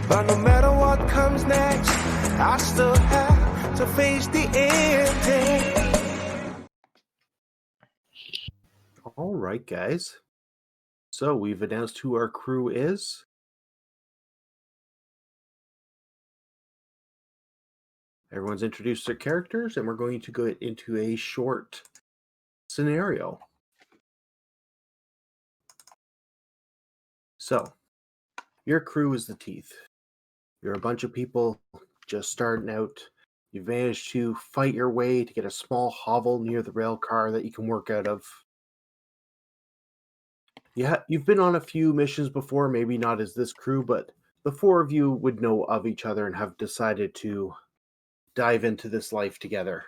But no matter what comes next, I still have to face the ending. All right, guys. So we've announced who our crew is. Everyone's introduced their characters, and we're going to go into a short scenario. So, your crew is the Teeth. You're a bunch of people just starting out. You've managed to fight your way to get a small hovel near the rail car that you can work out of. Yeah, you've been on a few missions before, maybe not as this crew, but the four of you would know of each other and have decided to dive into this life together.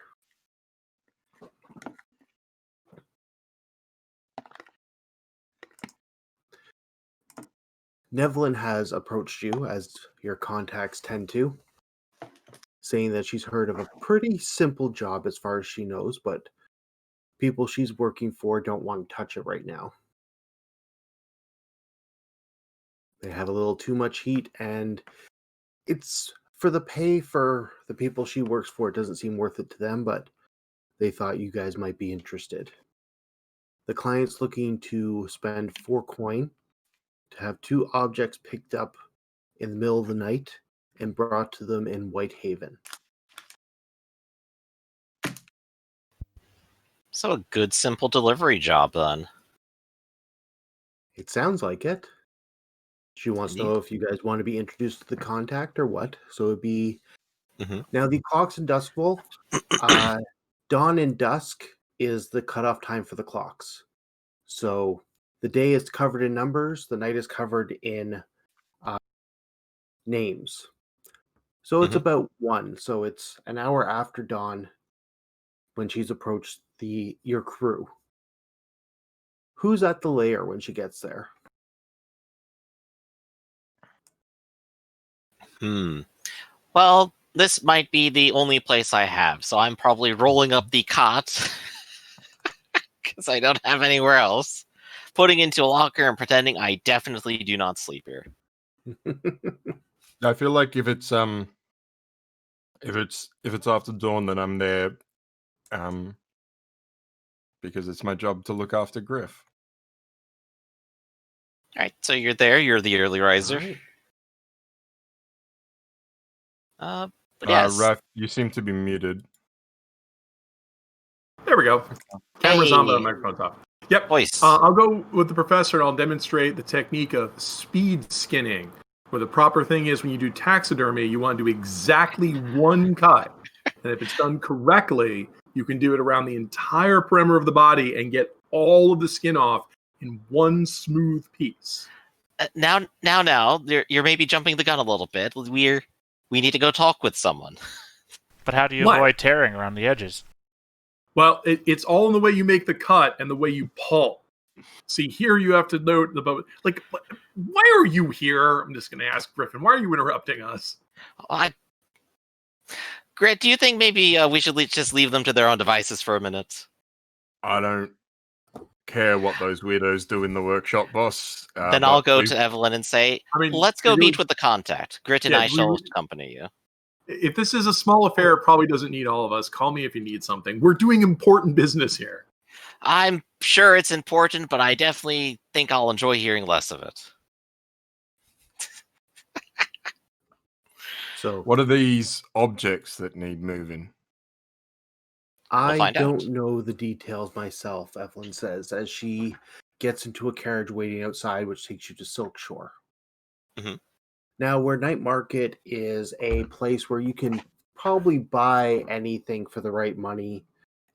Nevlin has approached you, as your contacts tend to, saying that she's heard of a pretty simple job as far as she knows, but people she's working for don't want to touch it right now. They have a little too much heat, and it's for the pay for the people she works for. It doesn't seem worth it to them, but they thought you guys might be interested. The client's looking to spend 4 coin to have 2 objects picked up in the middle of the night and brought to them in Whitehaven. So a good, simple delivery job, then. It sounds like it. She wants to know if you guys want to be introduced to the contact or what. So it'd be... Now, the clocks in Duskville, dawn and dusk is the cutoff time for the clocks. So the day is covered in numbers, the night is covered in names. So it's about 1. So it's an hour after dawn when she's approached your crew. Who's at the lair when she gets there? Well, this might be the only place I have, so I'm probably rolling up the cot because I don't have anywhere else, putting into a locker and pretending I definitely do not sleep here. I feel like if it's after dawn, then I'm there, because it's my job to look after Griff. All right, so you're there. You're the early riser. Right. But yes, Raf, you seem to be muted. There we go. Camera's on, but microphone's off. Yep. Voice. I'll go with the professor, and I'll demonstrate the technique of speed skinning, where the proper thing is when you do taxidermy, you want to do exactly 1 cut. And if it's done correctly, you can do it around the entire perimeter of the body and get all of the skin off in 1 smooth piece. Now, you're maybe jumping the gun a little bit. We need to go talk with someone. But how do you avoid tearing around the edges? Well, it's all in the way you make the cut and the way you pull. See, here you have to note like, why are you here? I'm just going to ask Griffin, why are you interrupting us? Grit, do you think maybe we should just leave them to their own devices for a minute? I don't care what those weirdos do in the workshop, boss. Then I'll go to Evelyn and say, let's go meet with the contact. Grit and I shall accompany you. If this is a small affair, it probably doesn't need all of us. Call me if you need something. We're doing important business here. I'm sure it's important, but I definitely think I'll enjoy hearing less of it. So, what are these objects that need moving? I don't know the details myself, Evelyn says, as she gets into a carriage waiting outside, which takes you to Silk Shore. Now, where Night Market is a place where you can probably buy anything for the right money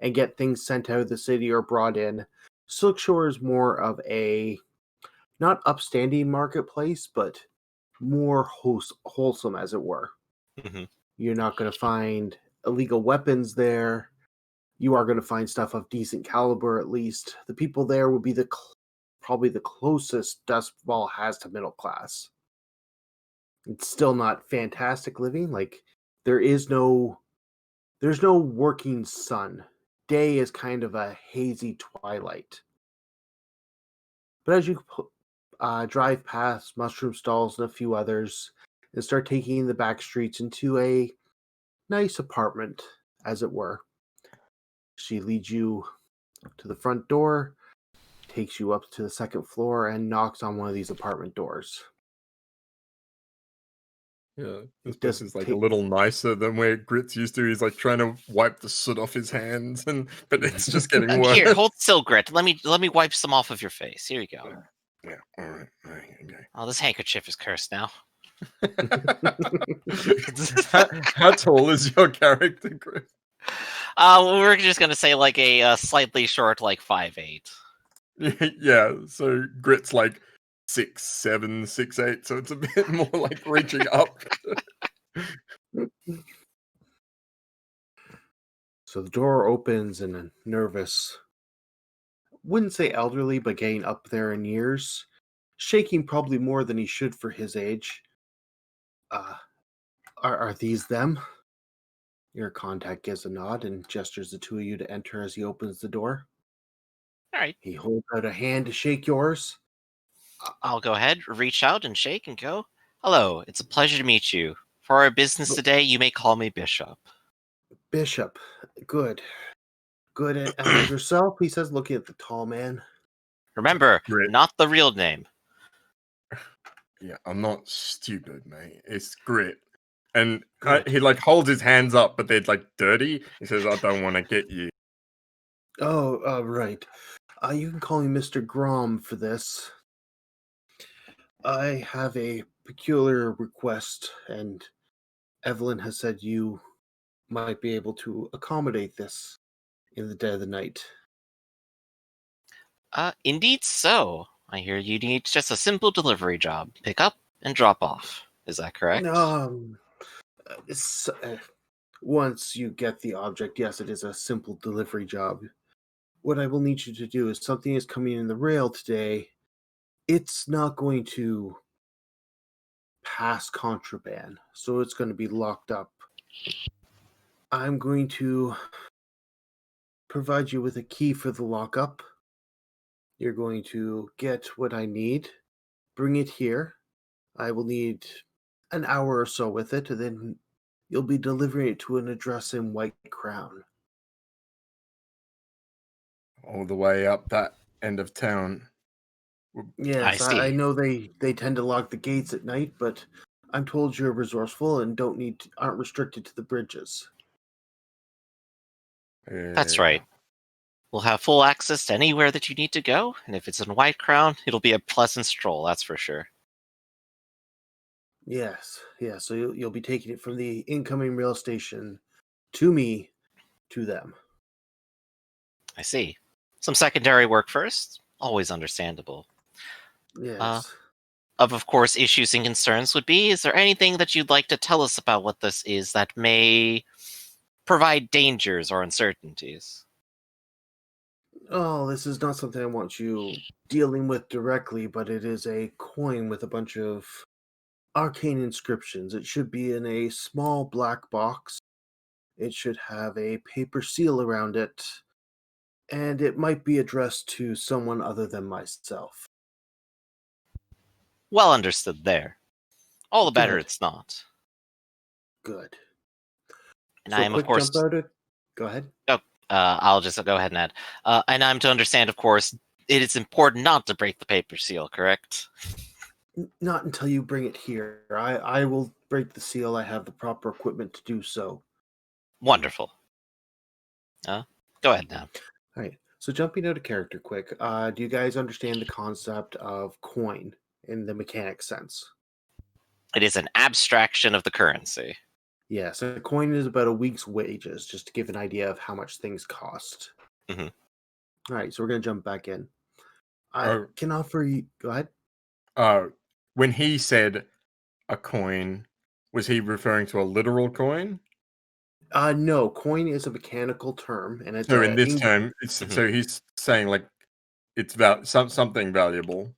and get things sent out of the city or brought in, Silk Shore is more of a not upstanding marketplace, but more wholesome, as it were. You're not going to find illegal weapons there. You are going to find stuff of decent caliber, at least. The people there would be probably the closest Duskfall has to middle class. It's still not fantastic living. Like, there's no working sun. Day is kind of a hazy twilight. But as you drive past mushroom stalls and a few others, and start taking the back streets into a nice apartment, as it were. She leads you to the front door, takes you up to the second floor, and knocks on one of these apartment doors. Yeah, this place is like a little nicer than where Grit's used to. He's like trying to wipe the soot off his hands, but it's just getting worse. Here, hold still, Grit. Let me wipe some off of your face. Here you go. Yeah, all right, okay. Oh, this handkerchief is cursed now. How tall is your character, Grit? We're just gonna say like a slightly short, like 5'8". Yeah, so Grit's like 6'7", 6'8", so it's a bit more like reaching up. So the door opens, and a nervous, wouldn't say elderly, but getting up there in years, shaking probably more than he should for his age. Are these them? Your contact gives a nod and gestures the two of you to enter as he opens the door. All right. He holds out a hand to shake yours. I'll go ahead, reach out and shake and go, "Hello, it's a pleasure to meet you. For our business today, you may call me Bishop." Bishop. Good. Good. And yourself, he says, looking at the tall man. Remember, Grit. not the real name. Yeah, I'm not stupid, mate. It's Grit. And he like holds his hands up, but they're like dirty. He says, "I don't want to get you." Oh, right. You can call me Mr. Grom for this. I have a peculiar request, and Evelyn has said you might be able to accommodate this in the dead of the night. Indeed so. I hear you need just a simple delivery job. Pick up and drop off. Is that correct? Once you get the object, yes, it is a simple delivery job. What I will need you to do is something is coming in the rail today. It's not going to pass contraband, so it's going to be locked up. I'm going to provide you with a key for the lockup. You're going to get what I need, bring it here. I will need an hour or so with it, and then you'll be delivering it to an address in White Crown. All the way up that end of town. Yes, I see. I know they tend to lock the gates at night, but I'm told you're resourceful and aren't restricted to the bridges. That's right. We'll have full access to anywhere that you need to go, and if it's in White Crown, it'll be a pleasant stroll, that's for sure. Yes, so you'll be taking it from the incoming rail station to me, to them. I see. Some secondary work first, always understandable. Yes. Of course, issues and concerns would be, is there anything that you'd like to tell us about what this is that may provide dangers or uncertainties? Oh, this is not something I want you dealing with directly, but it is a coin with a bunch of arcane inscriptions. It should be in a small black box. It should have a paper seal around it, and it might be addressed to someone other than myself. Well understood there. All the better Good. it's not. Good. And So I am, of course... Go ahead. I'll just go ahead and add. And I'm to understand, of course, it is important not to break the paper seal, correct? Not until you bring it here. I will break the seal. I have the proper equipment to do so. Wonderful. Go ahead now. All right. So jumping out of character quick, do you guys understand the concept of coin in the mechanic sense? It is an abstraction of the currency. Yeah, so a coin is about a week's wages, just to give an idea of how much things cost. Mm-hmm. All right, so we're going to jump back in. I can offer you... Go ahead. When he said a coin, was he referring to a literal coin? No, coin is a mechanical term, and it's so in this term, so he's saying like it's something valuable.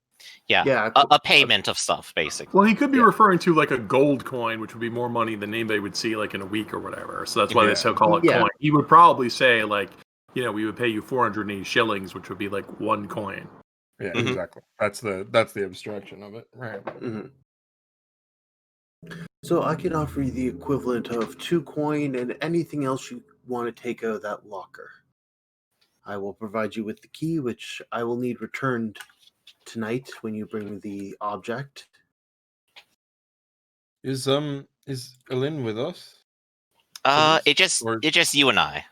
Yeah, a payment of stuff, basically. Well, he could be referring to like a gold coin, which would be more money than anybody would see like in a week or whatever. So that's why they still call it coin. He would probably say like, we would pay you 480 shillings, which would be like one coin. Yeah, exactly. That's the abstraction of it, right? Mm-hmm. So I can offer you the equivalent of 2 coin and anything else you want to take out of that locker. I will provide you with the key, which I will need returned tonight when you bring the object. Is Elin with us? It's just you and I.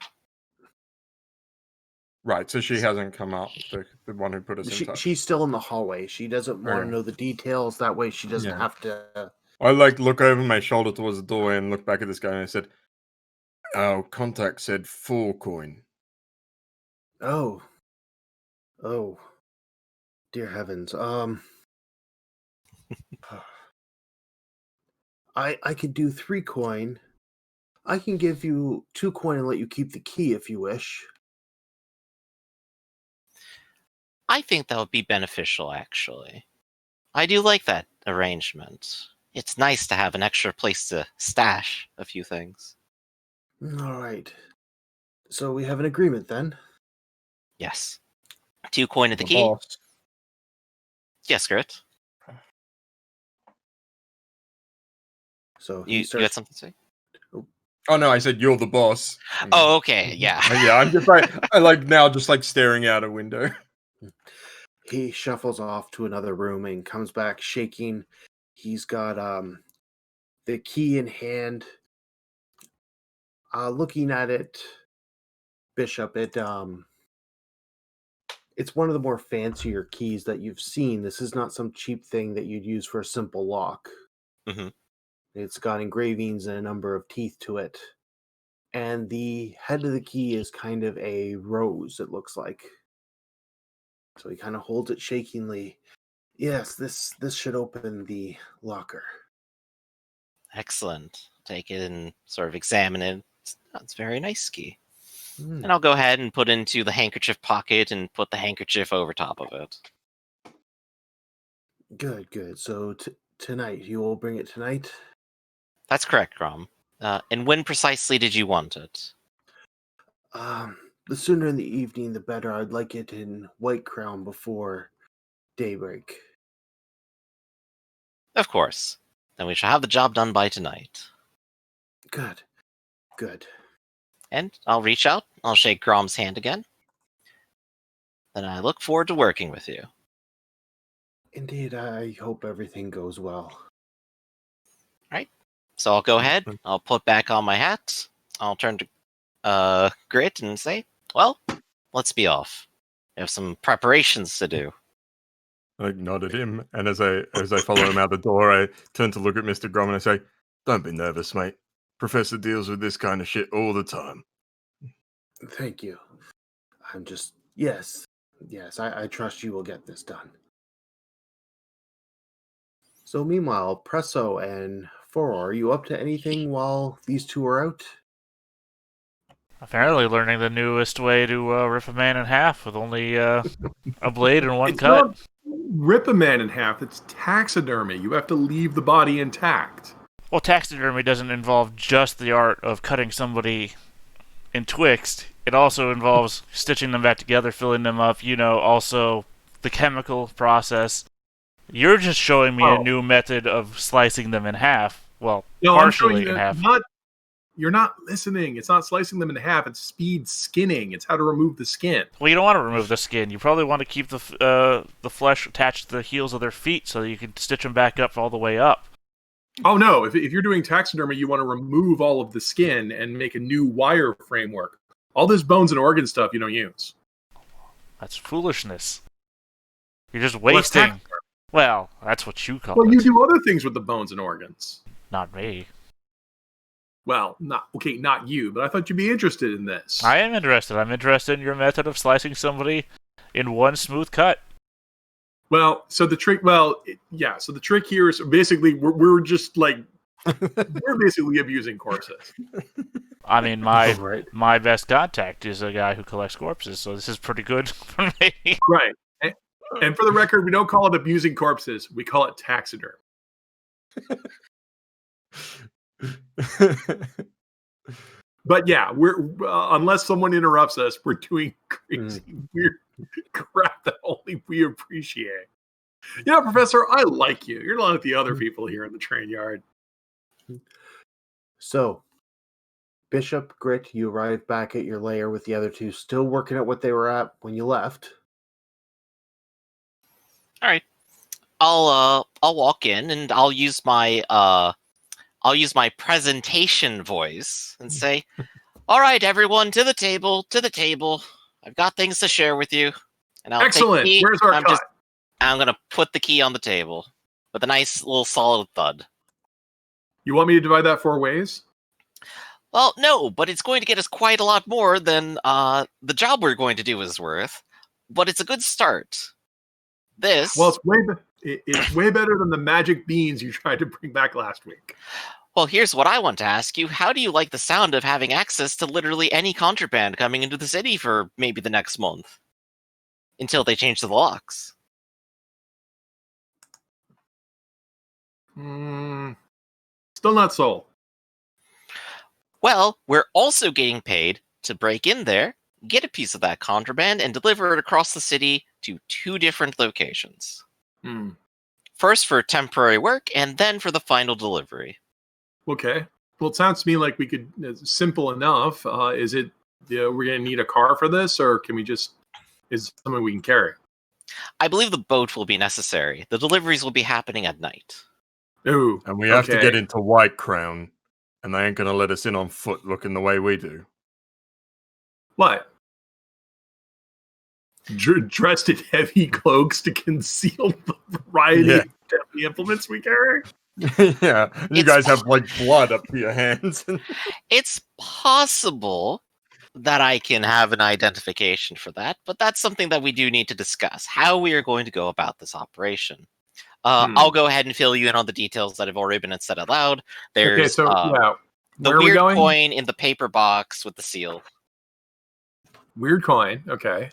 Right, so she hasn't come up, the one who put us in touch. She's still in the hallway. She doesn't want to know the details. That way she doesn't have to... I look over my shoulder towards the doorway and look back at this guy and I said, "Our contact said 4 coin." Oh. Dear heavens. I could do 3 coin. I can give you 2 coin and let you keep the key if you wish. I think that would be beneficial, actually. I do like that arrangement. It's nice to have an extra place to stash a few things. All right. So we have an agreement then? Yes. 2 coin of the key? Boss. Yes, Grit. So You had something to say? Oh no, I said you're the boss. Oh, okay, yeah. Yeah, I'm just now staring out a window. He shuffles off to another room and comes back shaking. He's got the key in hand. Looking at it, Bishop, it's one of the more fancier keys that you've seen. This is not some cheap thing that you'd use for a simple lock. Mm-hmm. It's got engravings and a number of teeth to it. And the head of the key is kind of a rose, it looks like. So he kind of holds it shakingly. Yes, this should open the locker. Excellent. Take it and sort of examine it. It's a very nice key. And I'll go ahead and put it into the handkerchief pocket and put the handkerchief over top of it. Good. So tonight, you will bring it tonight? That's correct, Grom. And when precisely did you want it? The sooner in the evening, the better. I'd like it in White Crown before daybreak. Of course. Then we shall have the job done by tonight. Good. And I'll reach out. I'll shake Grom's hand again. Then I look forward to working with you. Indeed, I hope everything goes well. Right. So I'll go ahead. I'll put back on my hat. I'll turn to Grit and say, well, let's be off. We have some preparations to do. I nod at him, and as I follow him out the door, I turn to look at Mr. Grom and I say, "Don't be nervous, mate. Professor deals with this kind of shit all the time." Thank you. I'm just... Yes, I trust you will get this done. So meanwhile, Presso and Furor, are you up to anything while these two are out? Apparently learning the newest way to rip a man in half with only a blade and one It's cut. not rip a man in half. It's taxidermy. You have to leave the body intact. Well, taxidermy doesn't involve just the art of cutting somebody in twixt. It also involves stitching them back together, filling them up, also the chemical process. You're just showing me a new method of slicing them in half. Well, no, partially in half. You're not listening. It's not slicing them in half. It's speed skinning. It's how to remove the skin. Well, you don't want to remove the skin. You probably want to keep the flesh attached to the heels of their feet so that you can stitch them back up all the way up. Oh, no. If you're doing taxidermy, you want to remove all of the skin and make a new wire framework. All this bones and organ stuff you don't use. That's foolishness. You're just wasting. Well, that's what you call it. Well, you do other things with the bones and organs. Not me. Well, not you, but I thought you'd be interested in this. I am interested. I'm interested in your method of slicing somebody in one smooth cut. Well, so the trick, so the trick here is basically we're just like, we're basically abusing corpses. I mean, my best contact is a guy who collects corpses, so this is pretty good for me. Right. And for the record, we don't call it abusing corpses. We call it taxidermy. But yeah, we're unless someone interrupts us, we're doing crazy, weird crap that only we appreciate. Yeah, Professor, I like you. You're not like the other people here in the train yard. So, Bishop, Grit, you arrived back at your lair with the other two, still working at what they were at when you left. All right. I'll walk in and I'll use my presentation voice and say, "All right, everyone, to the table, to the table. I've got things to share with you." And I'll Excellent. take the key. Where's our cut? I'm gonna put the key on the table with a nice little solid thud. You want me to divide that 4 ways? Well, no, but it's going to get us quite a lot more than the job we're going to do is worth. But it's a good start. This. Well, it's way better than the magic beans you tried to bring back last week. Well, here's what I want to ask you. How do you like the sound of having access to literally any contraband coming into the city for maybe the next month? Until they change the locks. Still not sold. Well, we're also getting paid to break in there, get a piece of that contraband, and deliver it across the city to 2 different locations. First for temporary work, and then for the final delivery. Okay. Well, it sounds to me like we could. It's simple enough. Is it? We're going to need a car for this, or can we just? Is it something we can carry? I believe the boat will be necessary. The deliveries will be happening at night. Ooh. And we have to get into White Crown, and they ain't going to let us in on foot looking the way we do. What? Dressed in heavy cloaks to conceal the variety of deadly implements we carry? Yeah, you guys have like blood up to your hands. It's possible that I can have an identification for that, but that's something that we do need to discuss, how we are going to go about this operation. I'll go ahead and fill you in on the details that have already been said out loud. There's the weird coin in the paper box with the seal. Weird coin, okay.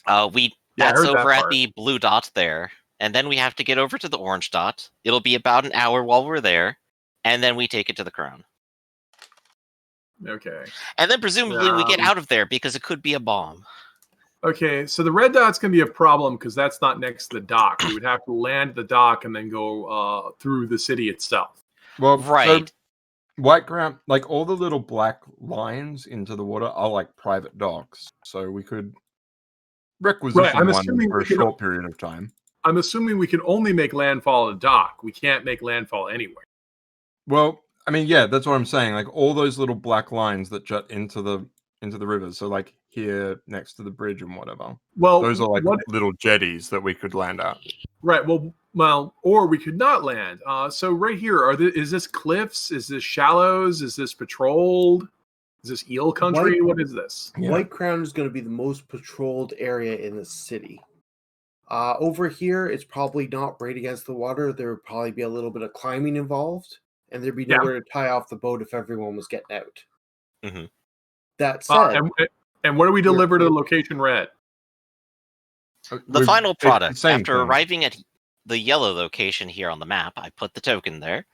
That's over at the blue dot there. And then we have to get over to the orange dot. It'll be about an hour while we're there. And then we take it to the crown. Okay. And then presumably we get out of there because it could be a bomb. Okay, so the red dot's going to be a problem because that's not next to the dock. We would have to land the dock and then go through the city itself. Well, right. So White Crown, like all the little black lines into the water are like private docks. So we could requisition one for a short period of time. I'm assuming we can only make landfall at a dock. We can't make landfall anywhere. Well, I mean, yeah, that's what I'm saying. Like all those little black lines that jut into the rivers. So like here next to the bridge and whatever. Well, those are like little jetties that we could land at. Right. Well, or we could not land. So right here, is this cliffs? Is this shallows? Is this patrolled? Is this eel country? What is this? Yeah. White Crown is going to be the most patrolled area in the city. Over here, it's probably not right against the water. There would probably be a little bit of climbing involved, and there'd be nowhere to tie off the boat if everyone was getting out. Mm-hmm. That said, and what do we deliver to the location red? The final product. After arriving at the yellow location here on the map, I put the token there.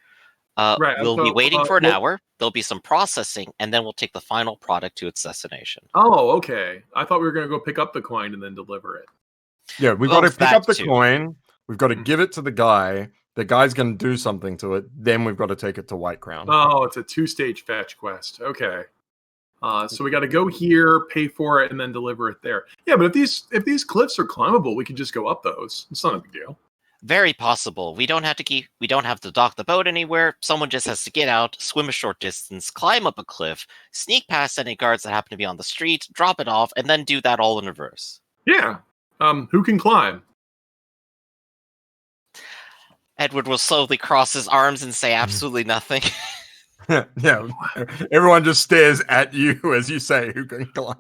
We'll be waiting for an hour. There'll be some processing, and then we'll take the final product to its destination. Oh, okay. I thought we were going to go pick up the coin and then deliver it. Yeah, we've got to pick up the coin. We've got to give it to the guy. The guy's going to do something to it. Then we've got to take it to White Crown. Oh, it's a 2-stage fetch quest. Okay. So we got to go here, pay for it, and then deliver it there. Yeah, but if these cliffs are climbable, we can just go up those. It's not a big deal. Very possible. We don't have to dock the boat anywhere. Someone just has to get out, swim a short distance, climb up a cliff, sneak past any guards that happen to be on the street, drop it off, and then do that all in reverse. Yeah. Who can climb? Edward will slowly cross his arms and say absolutely nothing. Yeah. Everyone just stares at you as you say who can climb.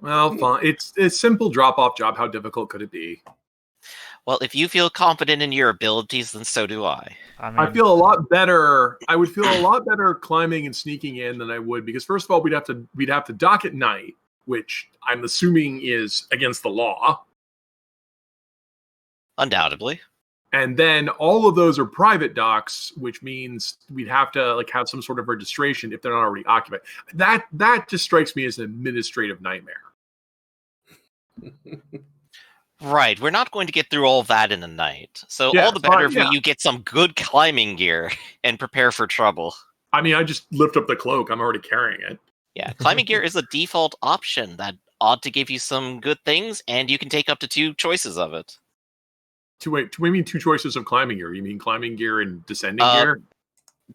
Well, fine. It's a simple drop-off job. How difficult could it be? Well, if you feel confident in your abilities, then so do I. I feel a lot better. I would feel a lot better climbing and sneaking in than I would because first of all, we'd have to dock at night, which I'm assuming is against the law. Undoubtedly. And then all of those are private docks, which means we'd have to have some sort of registration if they're not already occupied. That just strikes me as an administrative nightmare. Right, we're not going to get through all that in a night. So Yeah, all the better yeah. if you get some good climbing gear and prepare for trouble. I mean, I just lift up the cloak. I'm already carrying it. Yeah, climbing gear is a default option that ought to give you some good things, and you can take up to 2 choices of it. What do you mean 2 choices of climbing gear? You mean climbing gear and descending gear?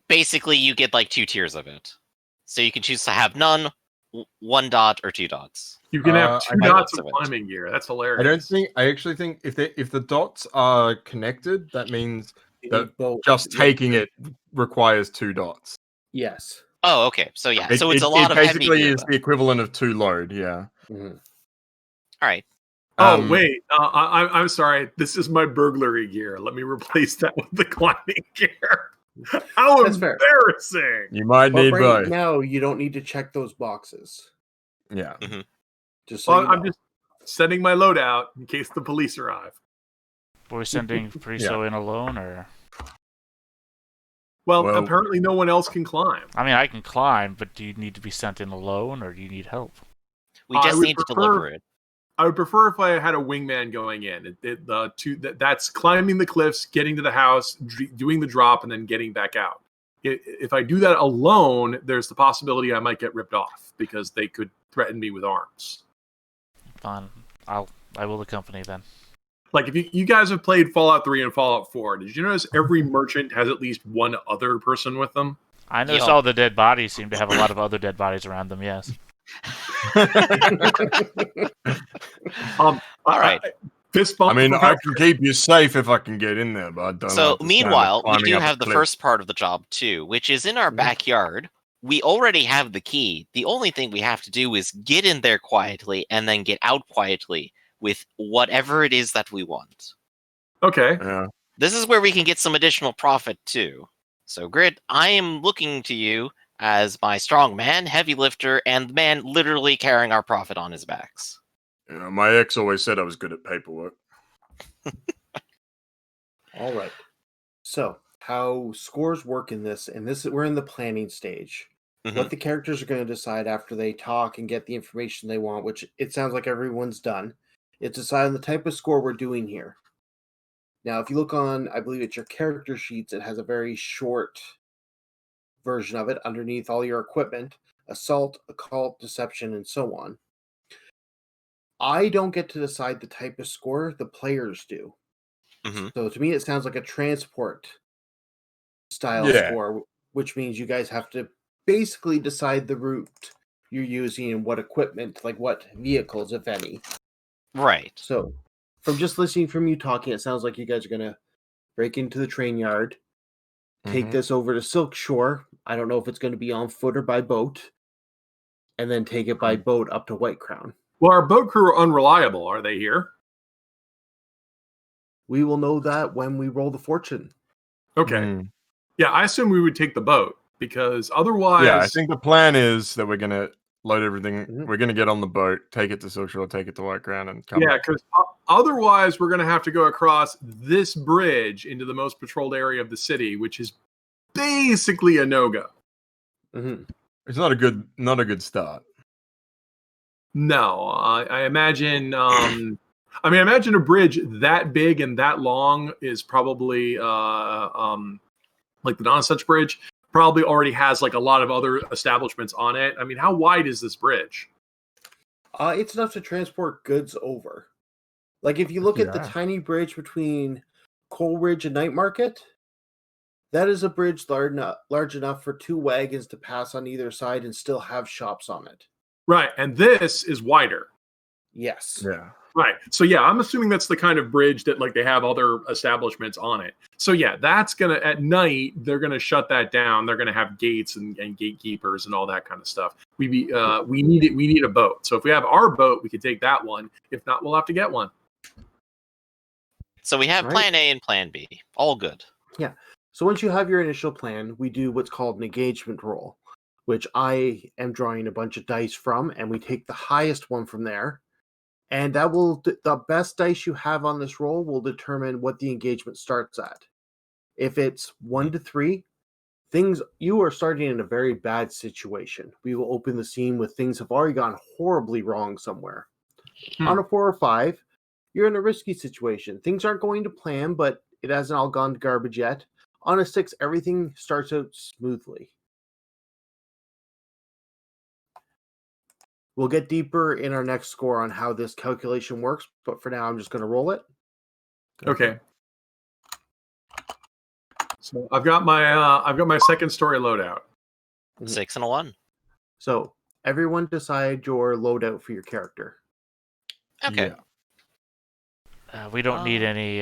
Basically, you get like 2 tiers of it. So you can choose to have none, 1 dot, or 2 dots. You can have 2 My dots looks of of it. climbing gear. That's hilarious. I actually think if the dots are connected, that means You that need both. just Yeah. taking it requires 2 dots. Yes. Oh, okay. So yeah, so it's a lot it of heavy basically gear. is the equivalent of 2 load, yeah. Mhm. All right. Oh wait, I'm sorry. This is my burglary gear. Let me replace that with the climbing gear. How That's fair. embarrassing! You might But need right both. now, you don't need to check those boxes. Yeah. Just so Well, you know. I'm just sending my load out in case the police arrive. Were we sending Priso in alone, or? Well, Well- apparently no one else can climb. I mean, I can climb, but do you need to be sent in alone, or do you need help? We I just would need to prefer- deliver it. I would prefer if I had a wingman going in. That's climbing the cliffs, getting to the house, doing the drop, and then getting back out. If I do that alone, there's the possibility I might get ripped off because they could threaten me with arms. Fine, I will accompany then. Like if you guys have played Fallout 3 and Fallout 4, did you notice every merchant has at least one other person with them? I noticed Yeah. all the dead bodies seem to have a lot of other dead bodies around them. Yes. All right. Fist bump. I mean, for I can keep you safe if I can get in there, but I don't So like the sound of meanwhile, we climbing do up a have the cliff. first part of the job too, which is in our backyard. We already have the key. The only thing we have to do is get in there quietly and then get out quietly with whatever it is that we want. Okay. Yeah. This is where we can get some additional profit too. So Grit, I am looking to you as my strong man, heavy lifter, and the man literally carrying our profit on his backs. Yeah, my ex always said I was good at paperwork. All right. So, how scores work in this, and we're in the planning stage. What the characters are going to decide after they talk and get the information they want, which it sounds like everyone's done, it's deciding the type of score we're doing here. Now, if you look on, I believe it's your character sheets, it has a very short version of it underneath all your equipment: assault, occult, deception, and so on. I don't get to decide the type of score, the players do. So to me, it sounds like a transport style score, which means you guys have to basically decide the route you're using and what equipment, like what vehicles, if any. Right. So from just listening from you talking, it sounds like you guys are going to break into the train yard, take this over to Silk Shore. I don't know if it's going to be on foot or by boat, and then take it by boat up to White Crown. Well, our boat crew are unreliable. Are they here? We will know that when we roll the fortune. Okay. Yeah, I assume we would take the boat because otherwise. Yeah, I think the plan is that we're gonna load everything. We're gonna get on the boat, take it to Silk Shore, take it to White Crown, and come back. Because otherwise we're going to have to go across this bridge into the most patrolled area of the city, which is basically a no-go. It's not a good start. No, I imagine. I imagine a bridge that big and that long is probably like the Nonsuch Bridge. Probably already has like a lot of other establishments on it. I mean, how wide is this bridge? It's enough to transport goods over. Like if you look at the tiny bridge between Coleridge and Night Market, that is a bridge large enough for 2 wagons to pass on either side and still have shops on it. Right, and this is wider. Yes. Yeah. Right. So yeah, I'm assuming that's the kind of bridge that like they have other establishments on it. So yeah, that's gonna at night they're gonna shut that down. They're gonna have gates and gatekeepers and all that kind of stuff. We need a boat. So if we have our boat, we could take that one. If not, we'll have to get one. So we have plan A and plan B. All good. Yeah. So once you have your initial plan, we do what's called an engagement roll, which I am drawing a bunch of dice from, and we take the highest one from there. And that will, the best dice you have on this roll will determine what the engagement starts at. If it's 1 to 3, you are starting in a very bad situation. We will open the scene with things have already gone horribly wrong somewhere. On a 4 or 5, You're in a risky situation. Things aren't going to plan, but it hasn't all gone to garbage yet. On a 6, everything starts out smoothly. We'll get deeper in our next score on how this calculation works, but for now, I'm just going to roll it. Okay. So I've got my second story loadout. 6 and a 1. So everyone decide your loadout for your character. Okay. We don't need any.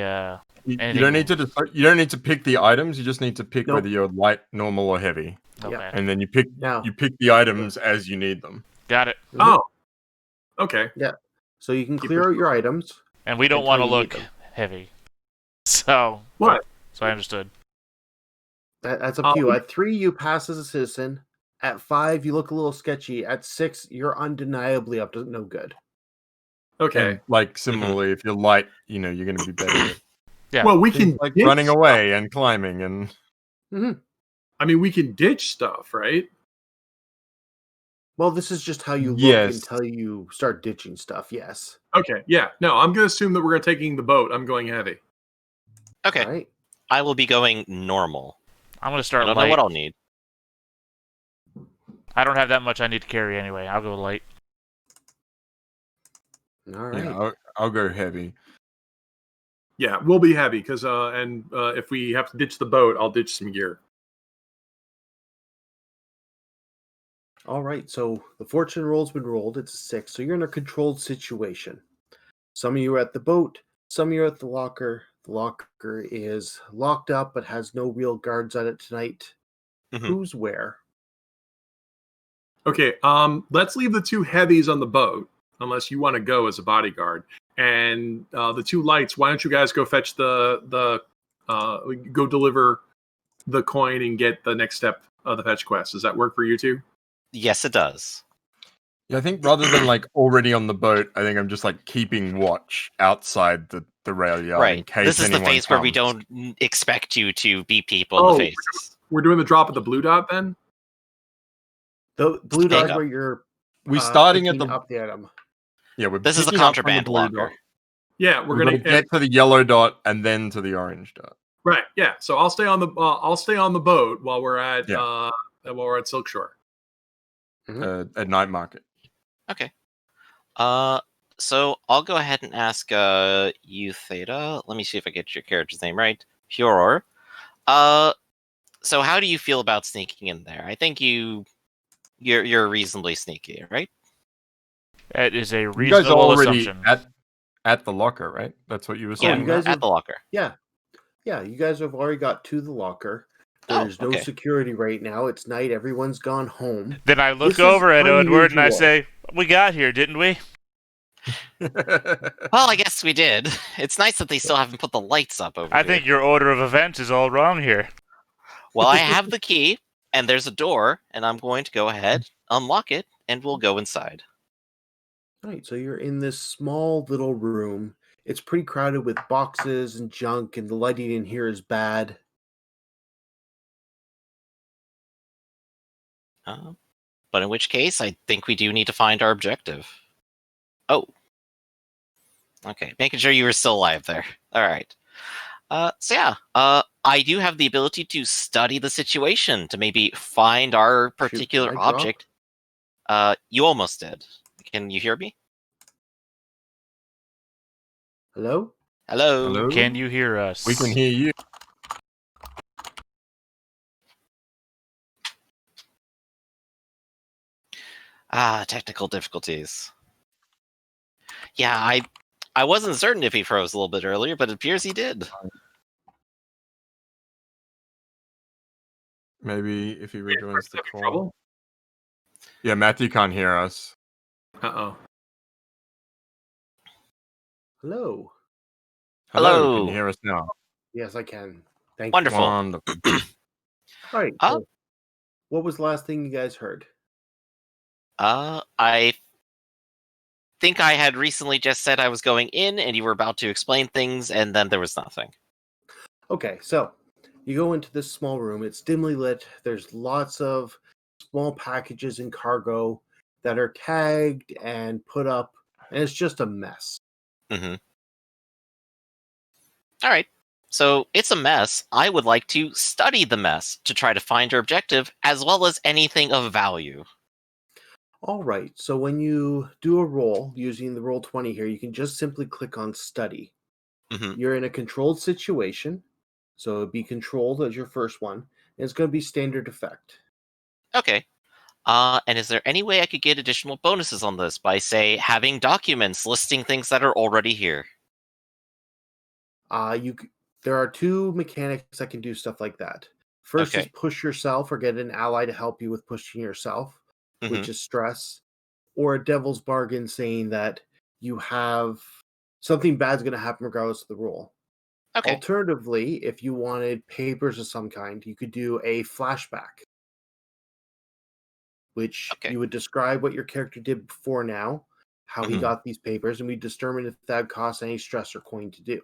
You don't need to you don't need to pick the items. You just need to pick whether you're light, normal, or heavy. Okay. And then you pick the items as you need them. Got it. Oh. Okay. Yeah. So you can clear out your items. And we don't want to look heavy. So. What? So I understood. That's up to you. At 3, you pass as a citizen. At 5, you look a little sketchy. At 6, you're undeniably up to no good. Okay. And, like, similarly, if you're light, you're going to be better at Yeah. Well, we can like running away and climbing and. I mean, we can ditch stuff, right? Well, this is just how you look until you start ditching stuff. Yes. Okay. Yeah. No, I'm going to assume that we're taking the boat. I'm going heavy. Okay. Right. I will be going normal. I'm going to start I don't light. know what I'll need. I don't have that much I need to carry anyway. I'll go light. All right. Yeah, I'll go heavy. Yeah, we'll be heavy because if we have to ditch the boat, I'll ditch some gear. All right. So the fortune roll's been rolled. It's a 6. So you're in a controlled situation. Some of you are at the boat. Some of you are at the locker. The locker is locked up but has no real guards at it tonight. Who's where? Okay. Let's leave the 2 heavies on the boat unless you want to go as a bodyguard. And the 2 lights, why don't you guys go fetch go deliver the coin and get the next step of the fetch quest? Does that work for you 2? Yes, it does. Yeah, I think rather than like already on the boat, I think I'm just like keeping watch outside the rail yard. Right. In case This is the anyone phase where we comes. don't expect you to beat people in the faces. We're doing the drop of the blue dot then? The blue dot up. where you're We're starting at picking up the item. Yeah, This is the picking up from contraband blue locker. dot. Yeah, we're We're gonna gonna get to the yellow dot and then to the orange dot. right. Yeah, so I'll stay on the boat while we're at Silk Shore. At night market. Okay. So I'll go ahead and ask you, Theta. Let me see if I get your character's name right. Furor. So how do you feel about sneaking in there? I think you're reasonably sneaky, right? That is a You guys are reasonable already assumption. at the locker, right? That's what you were Yeah, saying. you guys at the locker. Yeah. Yeah, you guys have already got to the locker. There's no security right now. It's night. Everyone's gone home. Then I look This is over at Edward and I unusual. say, "We got here, didn't we?" Well, I guess we did. It's nice that they still haven't put the lights up over I here. think your order of events is all wrong here. Well, I have the key, and there's a door, and I'm going to go ahead, unlock it, and we'll go inside. All right, so you're in this small little room. It's pretty crowded with boxes and junk, and the lighting in here is bad. But in which case, I think we do need to find our objective. Oh. Okay, making sure you were still alive there. All right. I do have the ability to study the situation to maybe find our particular object. You almost did. Can you hear me? Hello? Hello? Can you hear us? We can hear you. Technical difficulties. Yeah, I wasn't certain if he froze a little bit earlier, but it appears he did. Maybe if he rejoins the call. Trouble? Yeah, Matthew can't hear us. Uh-oh. Hello? Hello. Can you hear us now? Yes, I can. Thank Wonderful. Wonderful. you. All right. Oh. So what was the last thing you guys heard? I think I had recently just said I was going in, and you were about to explain things, and then there was nothing. Okay, so you go into this small room. It's dimly lit. There's lots of small packages and cargo that are tagged and put up, and it's just a mess. Mm-hmm. All right. So it's a mess. I would like to study the mess to try to find your objective as well as anything of value. All right. So when you do a roll using the roll 20 here, you can just simply click on study. Hmm. You're in a controlled situation. So it'd be controlled as your first one. And it's going to be standard effect. Okay. And is there any way I could get additional bonuses on this by, say, having documents listing things that are already here? There are two mechanics that can do stuff like that. First is Okay. push yourself or get an ally to help you with pushing yourself, Hmm. which is stress, or a devil's bargain saying that you have something bad's going to happen regardless of the rule. Okay. Alternatively, if you wanted papers of some kind, you could do a flashback, which Okay. you would describe what your character did before now, how he Mhm. got these papers, and we determine if that costs any stress or coin to do.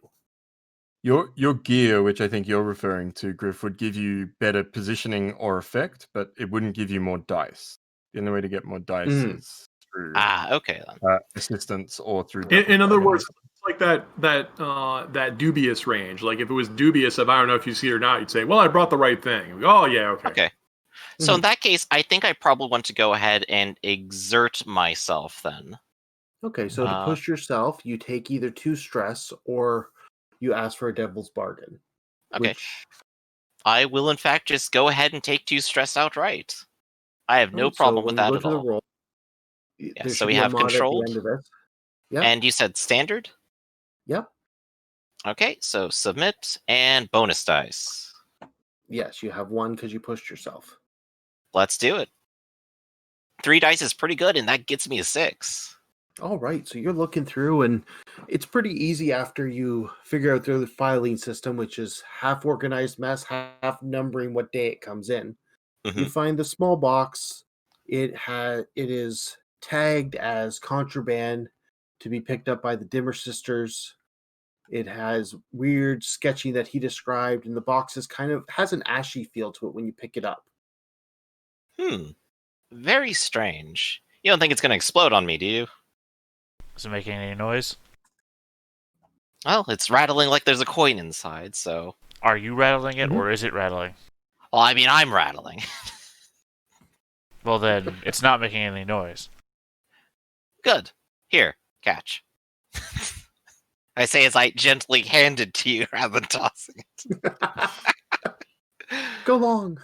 Your gear, which I think you're referring to, Griff, would give you better positioning or effect, but it wouldn't give you more dice. The only way to get more dice Mhm. is through Okay then. assistance or through. In other bargain. words, it's like that dubious range. Like if it was dubious, if I don't know if you see it or not, you'd say, "Well, I brought the right thing." You go, oh yeah, okay. Okay. So in that case, I think I probably want to go ahead and exert myself then. Okay, so to push yourself, you take either 2 stress or you ask for a devil's bargain. Okay. Which, I will in fact just go ahead and take 2 stress outright. I have no right, so problem with when you that go at to the all. roll, Yeah, there so should we be a have mod at the controlled. end of this. Yep. And you said standard? Yep. Okay, so submit and bonus dice. Yes, you have 1 because you pushed yourself. Let's do it. 3 dice is pretty good, and that gets me a 6. All right, so you're looking through, and it's pretty easy after you figure out the filing system, which is half organized mess, half numbering what day it comes in. Mhm. You find the small box. It is tagged as contraband to be picked up by the Dimmer sisters. It has weird sketching that he described, and the box is has an ashy feel to it when you pick it up. Very strange. You don't think it's going to explode on me, do you? Is it making any noise? Well, it's rattling like there's a coin inside, so... Are you rattling it, Mhm. or is it rattling? Well, I mean, I'm rattling. Well, then, it's not making any noise. Good. Here, catch. I say as I gently hand it to you rather than tossing it. Go long.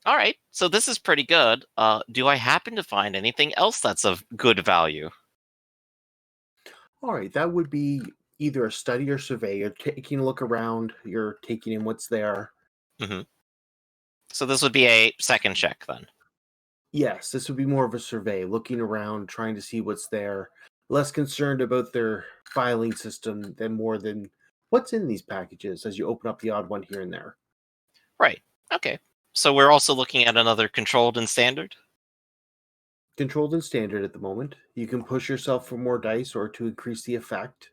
All right. So this is pretty good. Do I happen to find anything else that's of good value? All right, that would be either a study or survey. You're taking a look around. You're taking in what's there. Mm-hmm. So this would be a second check then. Yes, this would be more of a survey, looking around, trying to see what's there. Less concerned about their filing system than more than what's in these packages as you open up the odd one here and there. Right. Okay. So we're also looking at another controlled and standard? Controlled and standard at the moment. You can push yourself for more dice or to increase the effect.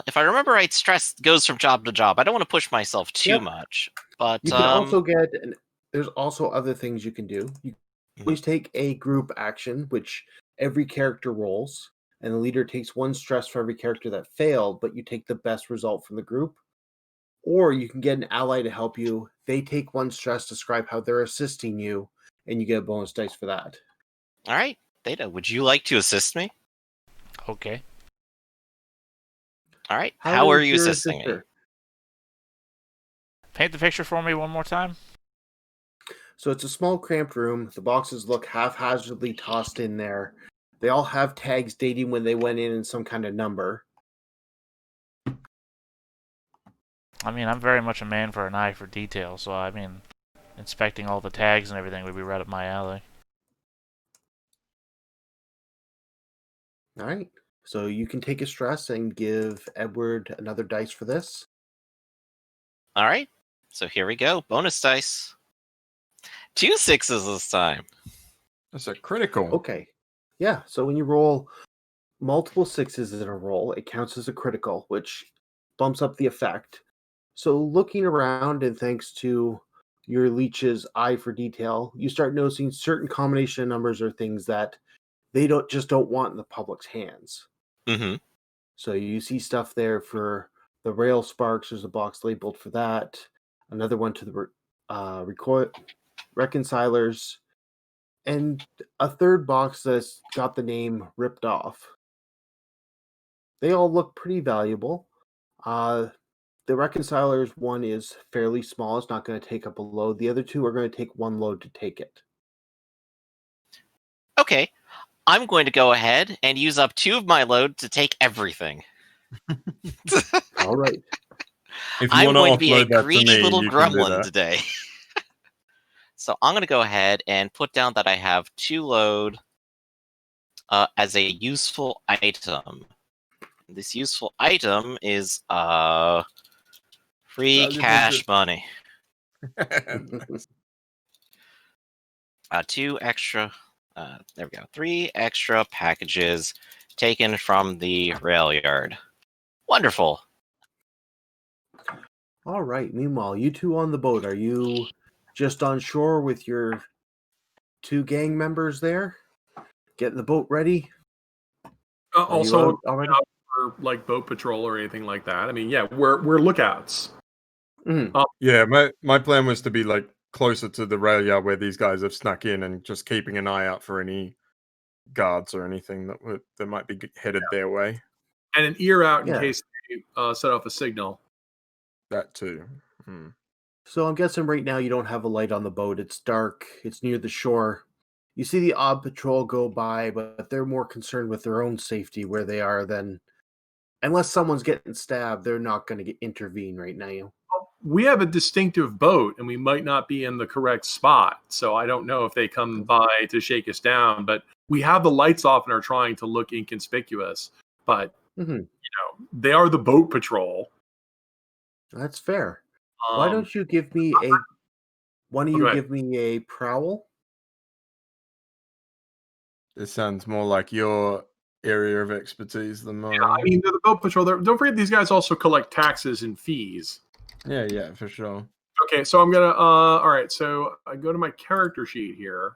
If I remember right, stress goes from job to job. I don't want to push myself too Yep. much, but You can also get, there's also other things you can do. You always take a group action, which every character rolls, and the leader takes 1 stress for every character that failed, but you take the best result from the group. Or you can get an ally to help you. They take 1 stress, describe how they're assisting you, and you get a bonus dice for that. all right, Theta, would you like to assist me? Okay. All right. How are is you your assisting me? sister? Paint the picture for me one more time. So it's a small, cramped room. The boxes look haphazardly tossed in there. They all have tags dating when they went in some kind of number. I mean, I'm very much a man for an eye for detail, so I mean, inspecting all the tags and everything would be right up my alley. All right. So you can take a stress and give Edward another dice for this. All right. So here we go. Bonus dice. 2 6s this time. That's a critical. Okay. Yeah. So when you roll multiple 6s in a roll, it counts as a critical, which bumps up the effect. So looking around, and thanks to your leech's eye for detail, you start noticing certain combination of numbers are things that they don't want in the public's hands. Mm-hmm. So you see stuff there for the rail sparks. There's a box labeled for that. Another one to the reconcilers, and a third box that's got the name ripped off. They all look pretty valuable. The reconcilers one is fairly small. It's not going to take up a load. The other two are going to take one load to take it. Okay. I'm going to go ahead and use up 2 of my load to take everything. All right. If you I'm want going to to be a offload that to greedy me, little you can do gremlin that. today. So I'm going to go ahead and put down that I have 2 load as a useful item. This useful item is free Valuable cash goods. money. Nice. 2 extra. There we go. 3 extra packages taken from the rail yard. Wonderful. All right. Meanwhile, you two on the boat, are you just on shore with your 2 gang members there? Getting the boat ready? Also, already? for like boat patrol or anything like that. I mean, yeah, we're lookouts. Yeah, my plan was to be like closer to the rail yard where these guys have snuck in and just keeping an eye out for any guards or anything that might be headed their way. And an ear out in Yeah. case they set off a signal. That too. So I'm guessing right now you don't have a light on the boat. It's dark. It's near the shore. You see the odd patrol go by, but they're more concerned with their own safety where they are than... Unless someone's getting stabbed, they're not going to intervene right now. We have a distinctive boat, and we might not be in the correct spot. So I don't know if they come by to shake us down. But we have the lights off and are trying to look inconspicuous. But they are the boat patrol. That's fair. Why don't you give me a... One of you give me a prowl? This sounds more like your area of expertise than mine. Yeah, I mean, they're the boat patrol. Don't forget, these guys also collect taxes and fees. Yeah, for sure. Okay, so I'm gonna. All right, so I go to my character sheet here,